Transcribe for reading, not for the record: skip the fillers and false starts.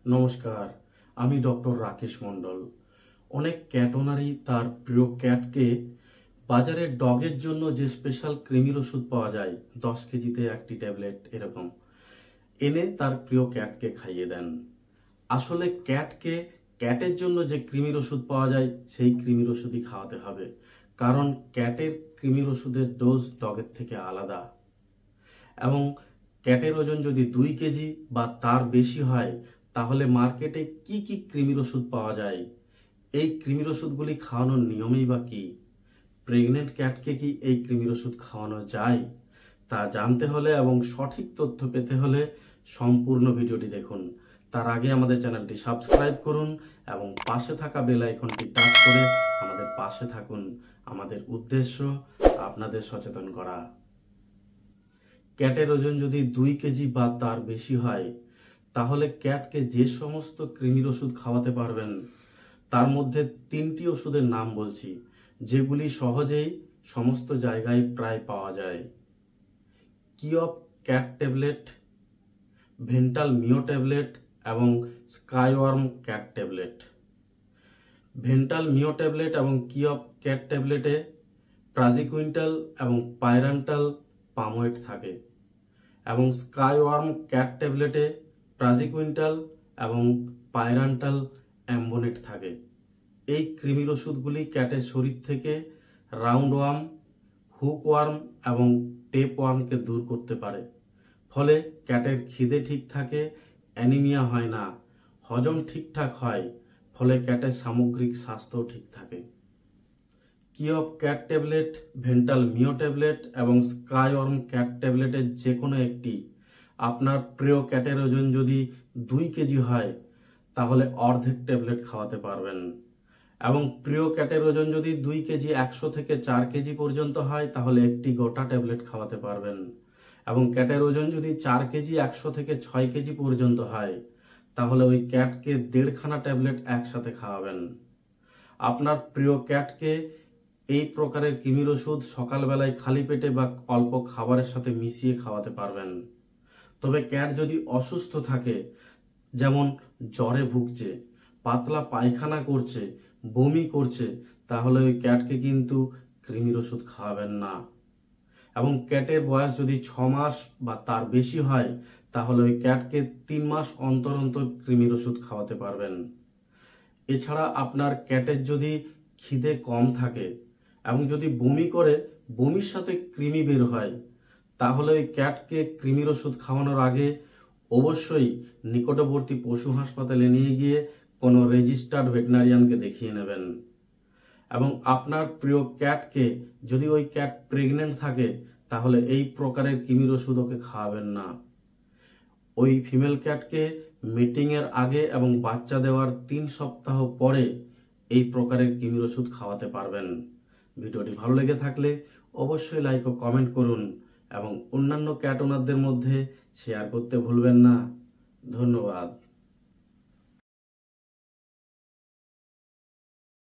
নমস্কার, আমি ডক্টর রাকেশ মণ্ডল। অনেক ক্যাট ওনারই তার প্রিয় ক্যাটকে বাজারে ডগের জন্য যে স্পেশাল কৃমির ওষুধ পাওয়া যায় 10 কেজিতে একটি ট্যাবলেট এরকম এনে তার প্রিয় ক্যাটকে খাইয়ে দেন। আসলে ক্যাটের জন্য যে কৃমির ওষুধ পাওয়া যায় সেই কৃমির ওষুধই খাওয়াতে হবে, কারণ ক্যাটের কৃমির ওষুধের ডোজ ডগের থেকে আলাদা। এবং ক্যাটের ওজন যদি 2 কেজি বা তার বেশি হয় তাহলে মার্কেটে কি কি কৃমির ওষুধ পাওয়া যায়, এই কৃমির ওষুধগুলি খাওয়ানোর নিয়মেই বা কি, প্রেগনেন্ট ক্যাটকে কি এই কৃমির ওষুধ খাওয়ানো যায়, তা জানতে হলে এবং সঠিক তথ্য পেতে হলে সম্পূর্ণ ভিডিওটি দেখুন। তার আগে আমাদের চ্যানেলটি সাবস্ক্রাইব করুন এবং পাশে থাকা বেল আইকনটি টাচ করে আমাদের পাশে থাকুন। আমাদের উদ্দেশ্য আপনাদের সচেতন করা। ক্যাটের ওজন যদি 2 কেজি বা তার বেশি হয় তাহলে ক্যাটকে যে সমস্ত কৃমির ওষুধ খাওয়াতে পারবেন তার মধ্যে 3টি ওষুধের নাম বলছি, যেগুলি সহজেই সমস্ত জায়গায় প্রায় পাওয়া যায়। কিওপ ক্যাট ট্যাবলেট, ভেন্টাল মিও ট্যাবলেট এবং স্কাইওয়ার্ম ক্যাট ট্যাবলেট। ভেন্টাল মিও ট্যাবলেট এবং কিওপ ক্যাট ট্যাবলেটে প্রাজিকুইন্টাল এবং পাইরান্টাল পামোয়েট থাকে এবং স্কাইওয়ার্ম ক্যাট ট্যাবলেটে প্রাজিকুইন্টাল এবং পাইরান্টাল অ্যাম্বোনেট থাকে। এই কৃমির ওষুধগুলি ক্যাটের শরীর থেকে রাউন্ড ওয়ার্ম, হুকওয়ার্ম এবং টেপওয়ার্মকে দূর করতে পারে, ফলে ক্যাটের খিদে ঠিক থাকে, অ্যানিমিয়া হয় না, হজম ঠিকঠাক হয়, ফলে ক্যাটের সামগ্রিক স্বাস্থ্যও ঠিক থাকে। কিওপ ক্যাট ট্যাবলেট, ভেন্টাল মিও ট্যাবলেট এবং স্কাইওয়ার্ম ক্যাট ট্যাবলেটের যে কোনো একটি আপনার প্রিয় ক্যাটের ওজন যদি 2 কেজি হয় তাহলে অর্ধেক ট্যাবলেট খাওয়াতে পারবেন, এবং প্রিয় ক্যাটের ওজন যদি 2 কেজি 100 থেকে 4 কেজি পর্যন্ত হয় তাহলে একটি গোটা ট্যাবলেট খাওয়াতে পারবেন, এবং ক্যাটের ওজন যদি 4 কেজি 100 থেকে 6 কেজি পর্যন্ত হয় তাহলে ওই ক্যাটকে 1.5খানা ট্যাবলেট একসাথে খাওয়াবেন। আপনার প্রিয় ক্যাটকে এই প্রকারের কৃমির ওষুধ সকালবেলায় খালি পেটে বা অল্প খাবারের সাথে মিশিয়ে খাওয়াতে পারবেন। তবে ক্যাট যদি অসুস্থ থাকে, যেমন জ্বরে ভুগছে, পাতলা পায়খানা করছে, বমি করছে, তাহলে ওই ক্যাটকে কিন্তু কৃমির ওষুধ খাওয়াবেন না। এবং ক্যাটের বয়স যদি 6 মাস বা তার বেশি হয় তাহলে ওই ক্যাটকে 3 মাস অন্তর অন্তর কৃমির ওষুধ খাওয়াতে পারবেন। এছাড়া আপনার ক্যাটের যদি খিদে কম থাকে এবং যদি বমি করে, বমির সাথে কৃমি বের হয়, তাহলে ওই ক্যাটকে কৃমির ওষুধ খাওয়ানোর আগে অবশ্যই নিকটবর্তী পশু হাসপাতালে নিয়ে গিয়ে কোনো রেজিস্টার্ড ভেটেরিনারিয়ানকে দেখিয়ে নেবেন। এবং আপনার প্রিয় ক্যাটকে যদি ওই ক্যাট প্রেগনেন্ট থাকে তাহলে এই প্রকারের কৃমির ওষুধ ওকে খাওয়াবেন না। ওই ফিমেল ক্যাটকে মিটিংয়ের আগে এবং বাচ্চা দেওয়ার 3 সপ্তাহ পরে এই প্রকারের কৃমির ওষুধ খাওয়াতে পারবেন। ভিডিওটি ভালো লেগে থাকলে অবশ্যই লাইক ও কমেন্ট করুন এবং অন্যান্য ক্যাট ওনারদের মধ্যে শেয়ার করতে ভুলবেন না। ধন্যবাদ।